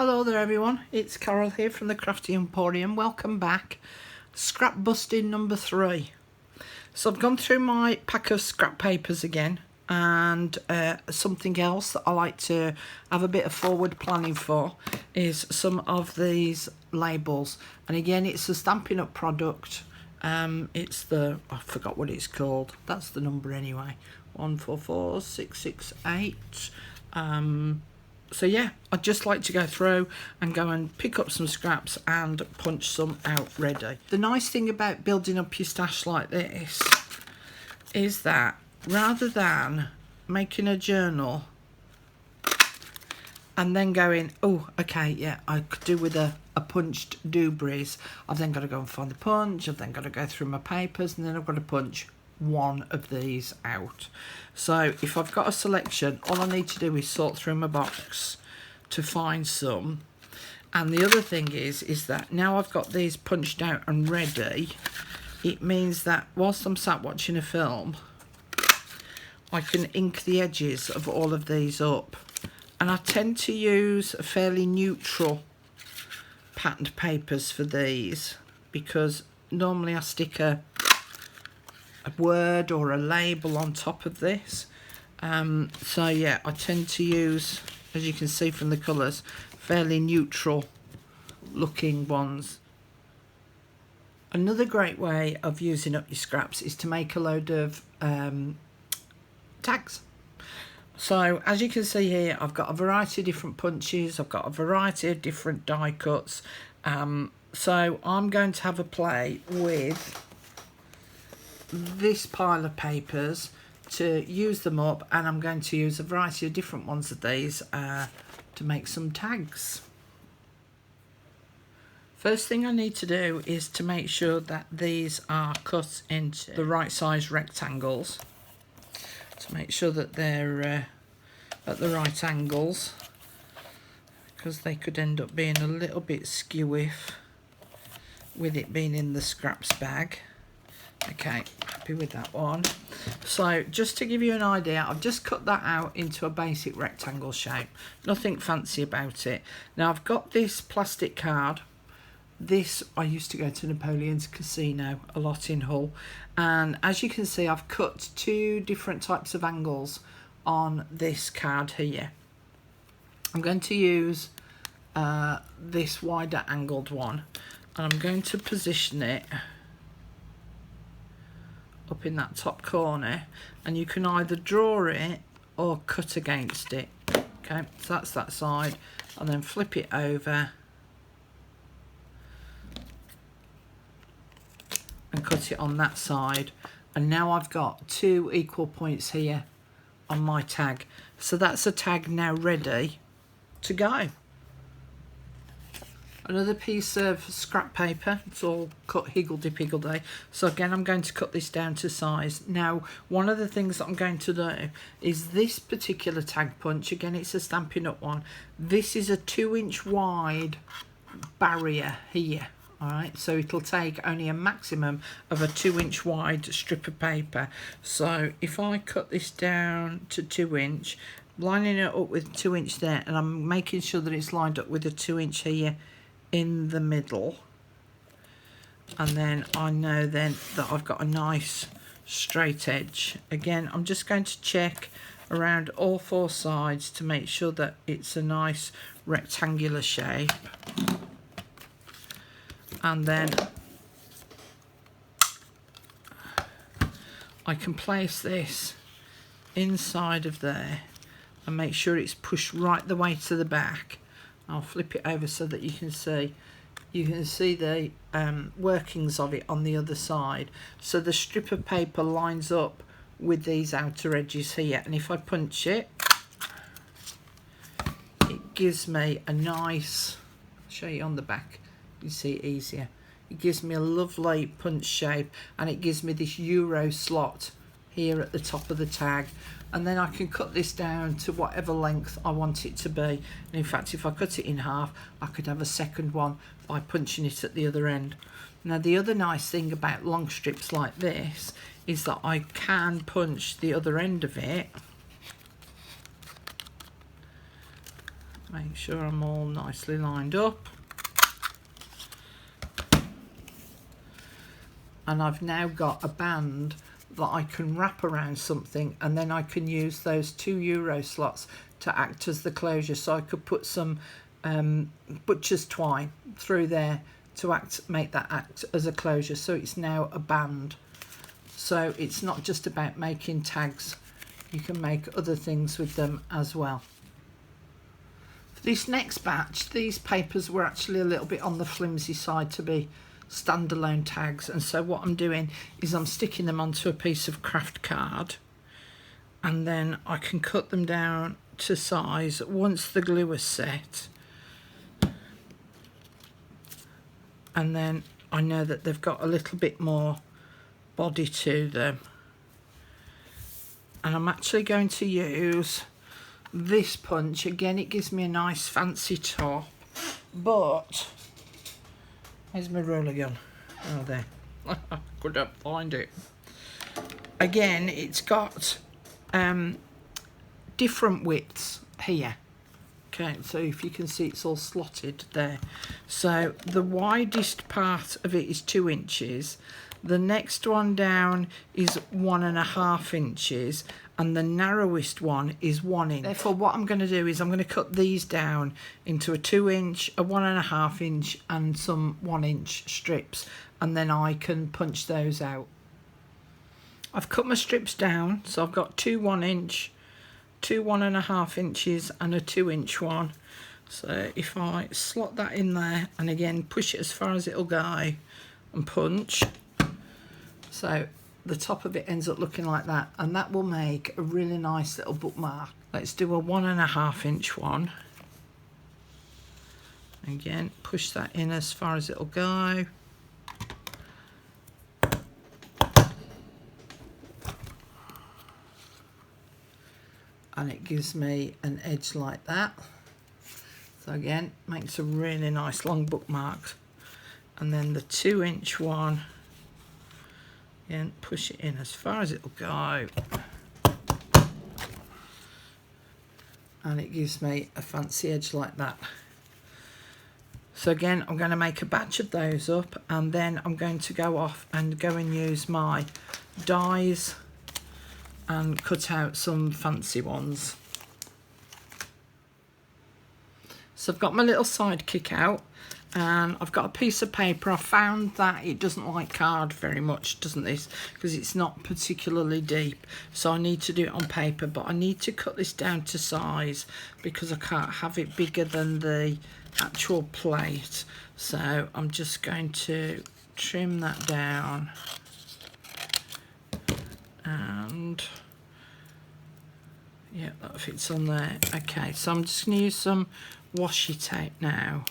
Hello there everyone, it's Carol here from the Crafty Emporium. Welcome back. Scrap busting number 3. So I've gone through my pack of scrap papers again, and something else that I like to have a bit of forward planning for is some of these labels. And again, it's a Stampin' Up product. It's the, I forgot what it's called, that's the number anyway, 144668. So yeah, I'd just like to go through and go and pick up some scraps and punch some out ready. The nice thing about building up your stash like this is that rather than making a journal and then going, oh, okay, yeah, I could do with a punched doobries, I've then got to go and find the punch, I've then got to go through my papers, and then I've got to punch one of these out. So if I've got a selection, all I need to do is sort through my box to find some. And the other thing is that now I've got these punched out and ready, it means that whilst I'm sat watching a film, I can ink the edges of all of these up. And I tend to use fairly neutral patterned papers for these, because normally I stick a word or a label on top of this. So yeah, I tend to use, as you can see from the colours, fairly neutral looking ones. Another great way of using up your scraps is to make a load of tags. So as you can see here, I've got a variety of different punches, I've got a variety of different die cuts. So I'm going to have a play with this pile of papers to use them up, and I'm going to use a variety of different ones of these to make some tags. First thing I need to do is to make sure that these are cut into the right size rectangles, to make sure that they're at the right angles, because they could end up being a little bit skewy with it being in the scraps bag. Okay, happy with that one. So just to give you an idea, I've just cut that out into a basic rectangle shape. Nothing fancy about it. Now I've got this plastic card. This, I used to go to Napoleon's Casino a lot in Hull. And as you can see, I've cut 2 different types of angles on this card here. I'm going to use this wider angled one. And I'm going to position it up in that top corner, and you can either draw it or cut against it. Okay, so that's that side, and then flip it over and cut it on that side, and now I've got 2 equal points here on my tag. So that's a tag now ready to go. Another piece of scrap paper, it's all cut higgledy-piggledy. So again, I'm going to cut this down to size. Now, one of the things that I'm going to do is this particular tag punch, again, it's a Stampin' Up one. This is a 2-inch wide barrier here, all right? So it'll take only a maximum of a 2-inch wide strip of paper. So if I cut this down to 2-inch, lining it up with 2-inch there, and I'm making sure that it's lined up with a 2-inch here in the middle, and then I know then that I've got a nice straight edge. Again, I'm just going to check around all 4 sides to make sure that it's a nice rectangular shape, and then I can place this inside of there and make sure it's pushed right the way to the back. I'll flip it over so that you can see the workings of it on the other side. So the strip of paper lines up with these outer edges here, and if I punch it, it gives me a nice, I'll show you on the back, you see it easier. It gives me a lovely punch shape, and it gives me this Euro slot here at the top of the tag. And then I can cut this down to whatever length I want it to be. And in fact, if I cut it in half, I could have a second one by punching it at the other end. Now, the other nice thing about long strips like this is that I can punch the other end of it Make sure I'm all nicely lined up. And I've now got a band that I can wrap around something, and then I can use those 2 Euro slots to act as the closure. So I could put some butcher's twine through there to make that act as a closure. So it's now a band. So it's not just about making tags, you can make other things with them as well. For this next batch, these papers were actually a little bit on the flimsy side to be standalone tags, and so what I'm doing is I'm sticking them onto a piece of craft card, and then I can cut them down to size once the glue is set, and then I know that they've got a little bit more body to them. And I'm actually going to use this punch again. It gives me a nice fancy top, but where's my roller gun? Oh, there. Couldn't find it. Again, it's got different widths here. Okay, so if you can see, it's all slotted there. So the widest part of it is 2 inches. The next one down is 1.5 inches, and the narrowest one is 1 inch. Therefore, what I'm going to do is I'm going to cut these down into a 2 inch, a 1.5 inch, and some 1 inch strips, and then I can punch those out. I've cut my strips down, so I've got 2 1 inch, 2 1.5 inches, and a 2 inch one. So if I slot that in there, and again push it as far as it'll go, and punch, so the top of it ends up looking like that, and that will make a really nice little bookmark. Let's do a 1.5 inch one. Again, push that in as far as it'll go. And it gives me an edge like that. So again, makes a really nice long bookmark. And then the 2 inch one, again, push it in as far as it'll go. And it gives me a fancy edge like that. So again, I'm going to make a batch of those up, and then I'm going to go off and go and use my dies and cut out some fancy ones. So I've got my little sidekick out, and I've got a piece of paper. I found that it doesn't like card very much, doesn't this? Because it's not particularly deep. So I need to do it on paper, but I need to cut this down to size because I can't have it bigger than the actual plate. So I'm just going to trim that down. And yeah, that fits on there. Okay, so I'm just going to use some washi tape now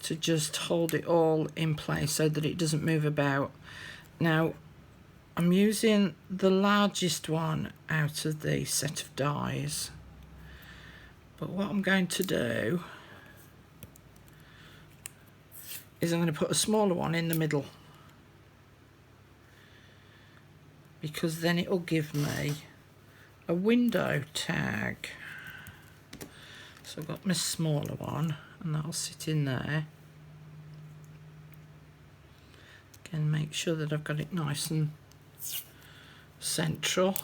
to just hold it all in place so that it doesn't move about. Now, I'm using the largest one out of the set of dies, but what I'm going to do is I'm going to put a smaller one in the middle, because then it will give me a window tag. So I've got my smaller one, and that'll sit in there. Again, make sure that I've got it nice and central.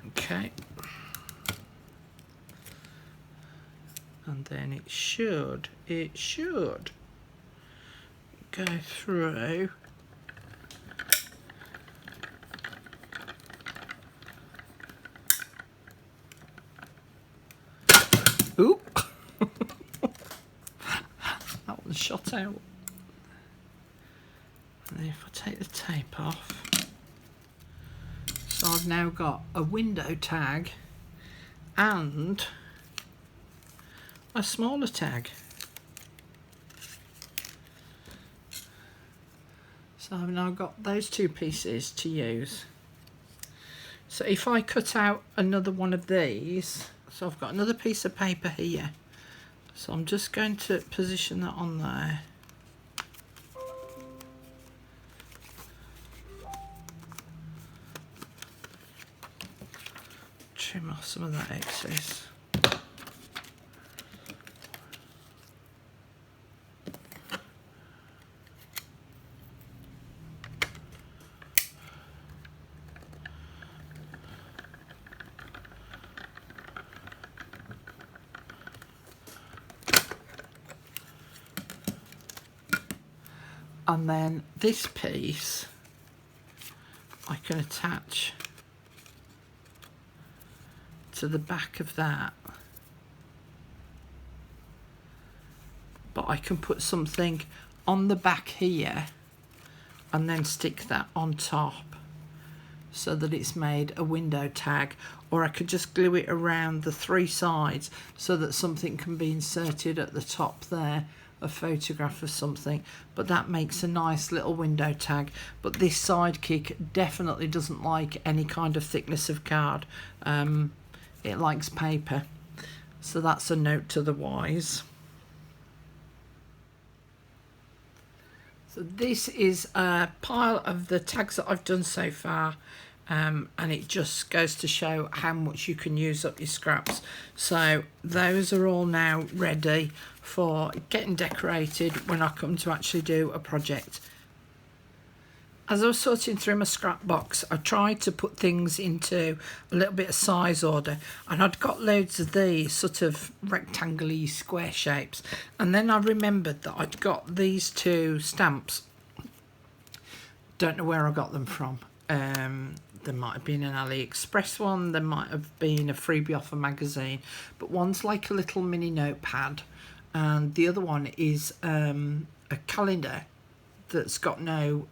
Okay. And then it should go through. Oop! That one shot out. And then if I take the tape off, so I've now got a window tag and a smaller tag. So I've now got those two pieces to use. So if I cut out another one of these, so I've got another piece of paper here, So I'm just going to position that on there. Trim off some of that excess. And then this piece I can attach to the back of that, but I can put something on the back here and then stick that on top so that it's made a window tag, or I could just glue it around the 3 sides so that something can be inserted at the top there, a photograph of something, but that makes a nice little window tag. But this sidekick definitely doesn't like any kind of thickness of card. It likes paper, so that's a note to the wise. So this is a pile of the tags that I've done so far, and it just goes to show how much you can use up your scraps. So those are all now ready for getting decorated when I come to actually do a project. As I was sorting through my scrap box, I tried to put things into a little bit of size order, and I'd got loads of these sort of rectangular square shapes, and then I remembered that I'd got these 2 stamps. Don't know where I got them from. There might have been an AliExpress one, there might have been a freebie off a magazine, but one's like a little mini notepad and the other one is a calendar that's got no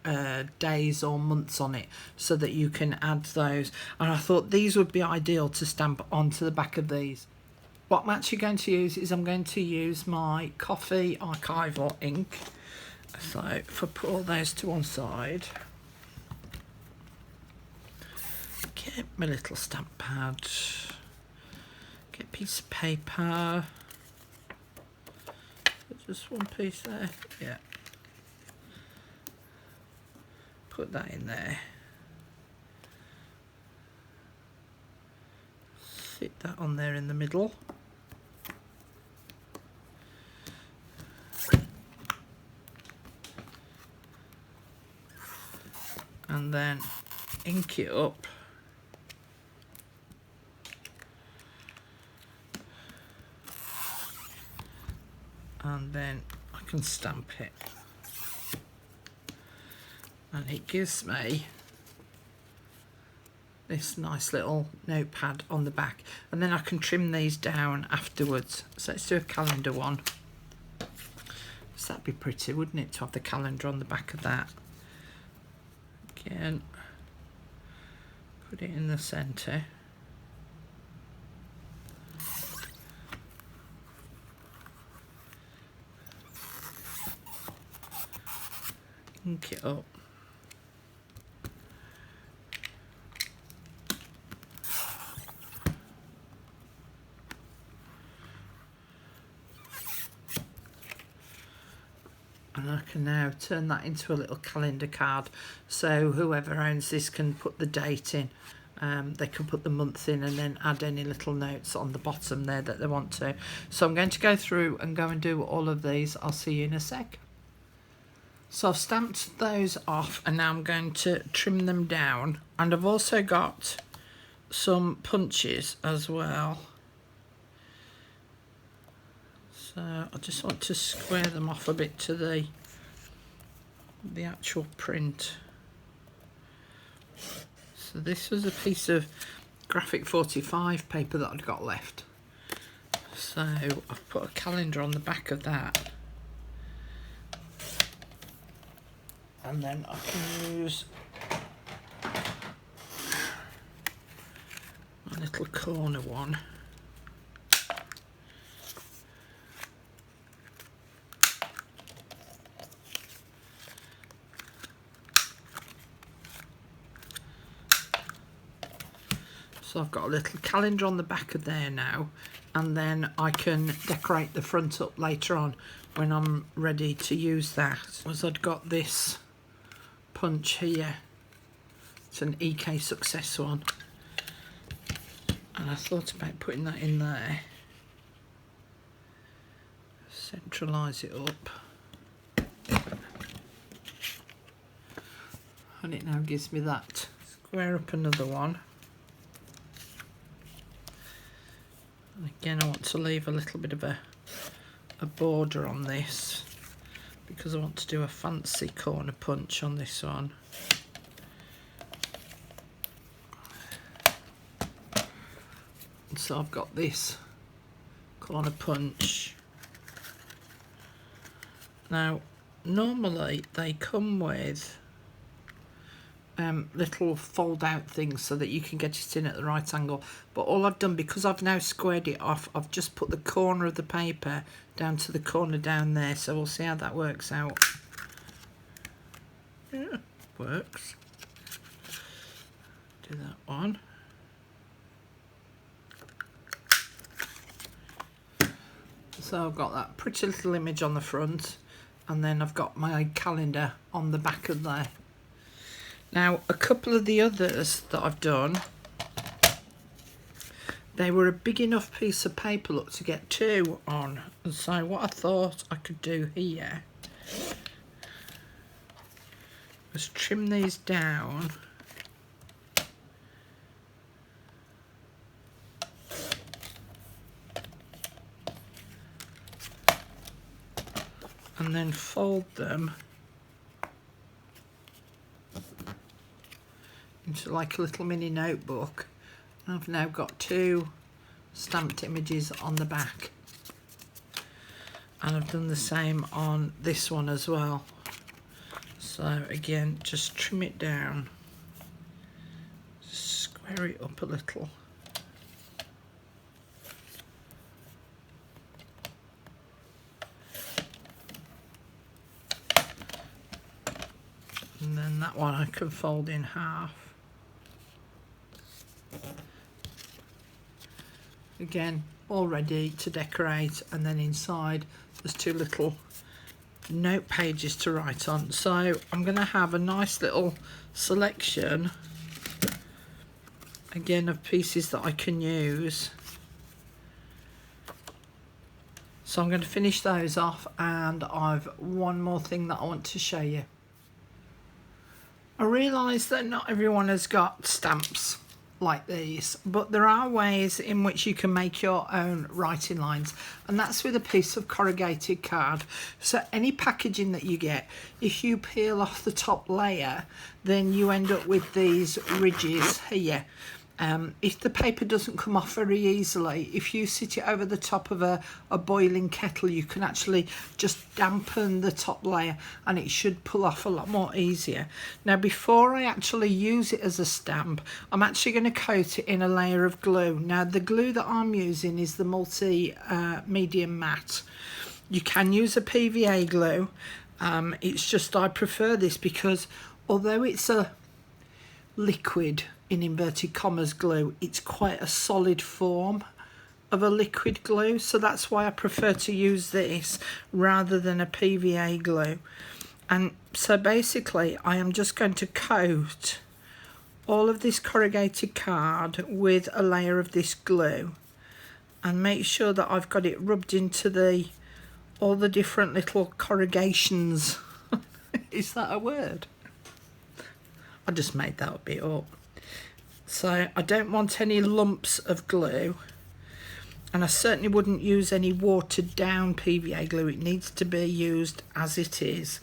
days or months on it, so that you can add those. And I thought these would be ideal to stamp onto the back of these. What I'm actually going to use is I'm going to use my coffee archival ink. So if I put all those to one side, get my little stamp pad, get a piece of paper, just one piece there, yeah. Put that in there. Sit that on there in the middle. And then ink it up. And then I can stamp it. And it gives me this nice little notepad on the back, and then I can trim these down afterwards. So let's do a calendar one. So that'd be pretty, wouldn't it, to have the calendar on the back of that. Again, put it in the centre. Ink it up. And I can now turn that into a little calendar card, so whoever owns this can put the date in. They can put the month in and then add any little notes on the bottom there that they want to. So I'm going to go through and go and do all of these. I'll see you in a sec. So I've stamped those off and now I'm going to trim them down, and I've also got some punches as well. So I just want to square them off a bit to the actual print. So this was a piece of graphic 45 paper that I'd got left. So I've put a calendar on the back of that. And then I can use my little corner one. So I've got a little calendar on the back of there now, and then I can decorate the front up later on when I'm ready to use that. Was I'd got this punch here. It's an EK Success one, and I thought about putting that in there, centralise it up, and it now gives me that. Square up another one, and again I want to leave a little bit of a border on this because I want to do a fancy corner punch on this one. So I've got this corner punch. Now normally they come with little fold out things so that you can get it in at the right angle, but all I've done, because I've now squared it off, I've just put the corner of the paper down to the corner down there, so we'll see how that works out. Yeah, works. Do that one. So I've got that pretty little image on the front, and then I've got my calendar on the back of there. Now a couple of the others that I've done, they were a big enough piece of paper, look, to get two on, and so what I thought I could do here was trim these down and then fold them into like a little mini notebook. And I've now got two stamped images on the back, and I've done the same on this one as well. So again, just trim it down, square it up a little, and then that one I can fold in half. Again, all ready to decorate, and then inside there's two little note pages to write on. So I'm going to have a nice little selection again of pieces that I can use. So I'm going to finish those off, and I've one more thing that I want to show you. I realise that not everyone has got stamps like these, but there are ways in which you can make your own writing lines, and that's with a piece of corrugated card. So any packaging that you get, if you peel off the top layer, then you end up with these ridges here. If the paper doesn't come off very easily, if you sit it over the top of a boiling kettle, you can actually just dampen the top layer and it should pull off a lot more easier. Now before I actually use it as a stamp, I'm actually going to coat it in a layer of glue. Now the glue that I'm using is the medium matte. You can use a PVA glue. It's just I prefer this because although it's a liquid in inverted commas glue, it's quite a solid form of a liquid glue, so that's why I prefer to use this rather than a PVA glue. And so basically I am just going to coat all of this corrugated card with a layer of this glue and make sure that I've got it rubbed into all the different little corrugations. Is that a word? I just made that bit up. So I don't want any lumps of glue, and I certainly wouldn't use any watered down PVA glue. It needs to be used as it is.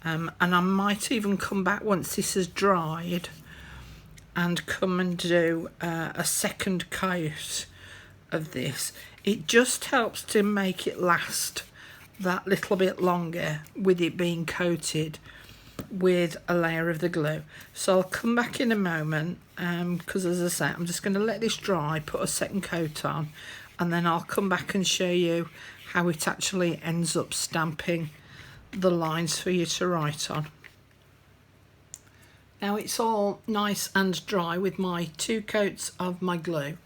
And I might even come back once this has dried and come and do a second coat of this. It just helps to make it last that little bit longer with it being coated with a layer of the glue. So I'll come back in a moment, because as I say, I'm just going to let this dry, put a second coat on, and then I'll come back and show you how it actually ends up stamping the lines for you to write on. Now it's all nice and dry with my two coats of my glue.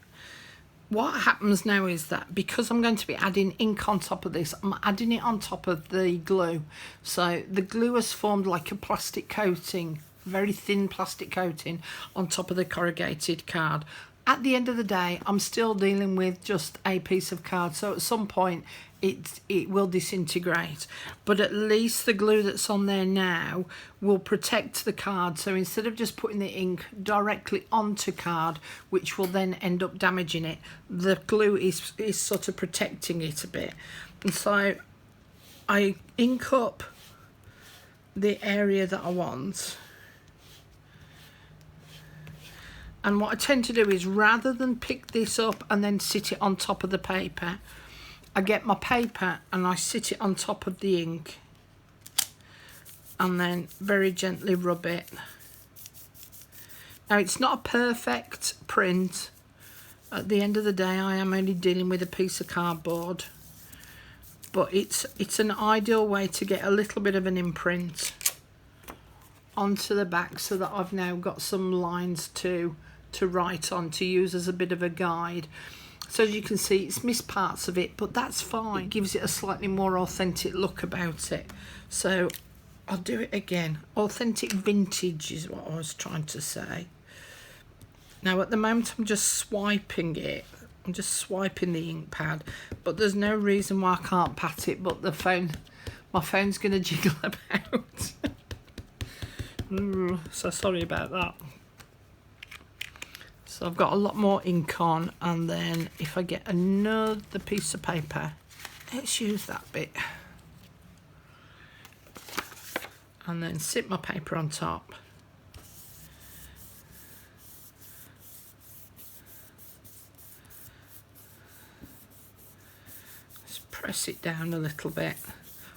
what happens now is that because I'm going to be adding ink on top of this, I'm adding it on top of the glue. So the glue has formed like a plastic coating, very thin plastic coating on top of the corrugated card. At the end of the day, I'm still dealing with just a piece of card, so at some point it will disintegrate, but at least the glue that's on there now will protect the card. So instead of just putting the ink directly onto card, which will then end up damaging it, the glue is sort of protecting it a bit. And so I ink up the area that I want. And what I tend to do is, rather than pick this up and then sit it on top of the paper, I get my paper and I sit it on top of the ink and then very gently rub it. Now, it's not a perfect print. At the end of the day, I am only dealing with a piece of cardboard, but it's an ideal way to get a little bit of an imprint onto the back, so that I've now got some lines to write on, to use as a bit of a guide. So as you can see, it's missed parts of it, but that's fine. It gives it a slightly more authentic look about it. So I'll do it again. Authentic vintage is what I was trying to say. Now at the moment I'm just swiping it. I'm just swiping the ink pad, but there's no reason why I can't pat it, but my phone's gonna jiggle about. So sorry about that. So I've got a lot more ink on, and then if I get another piece of paper, let's use that bit, and then sit my paper on top. Just press it down a little bit.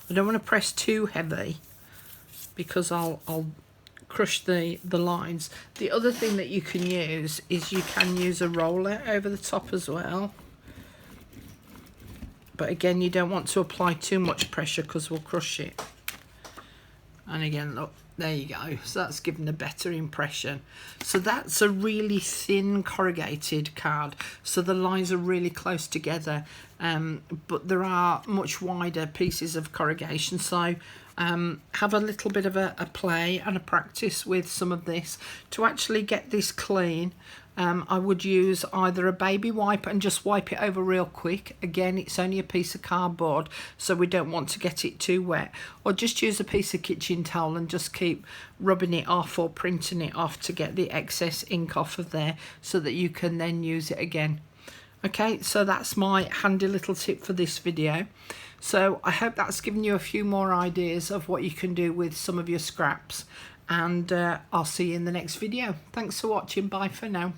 I don't want to press too heavy because I'll crush the lines. The other thing that you can use is you can use a roller over the top as well, but again you don't want to apply too much pressure because we'll crush it. And again, look, there you go. So that's given a better impression. So that's a really thin corrugated card, so the lines are really close together, but there are much wider pieces of corrugation. So have a little bit of a play and a practice with some of this. To actually get this clean, I would use either a baby wipe and just wipe it over real quick. Again, it's only a piece of cardboard, so we don't want to get it too wet. Or just use a piece of kitchen towel and just keep rubbing it off or printing it off to get the excess ink off of there, so that you can then use it again. Okay, so that's my handy little tip for this video. So I hope that's given you a few more ideas of what you can do with some of your scraps, and I'll see you in the next video. Thanks for watching. Bye for now.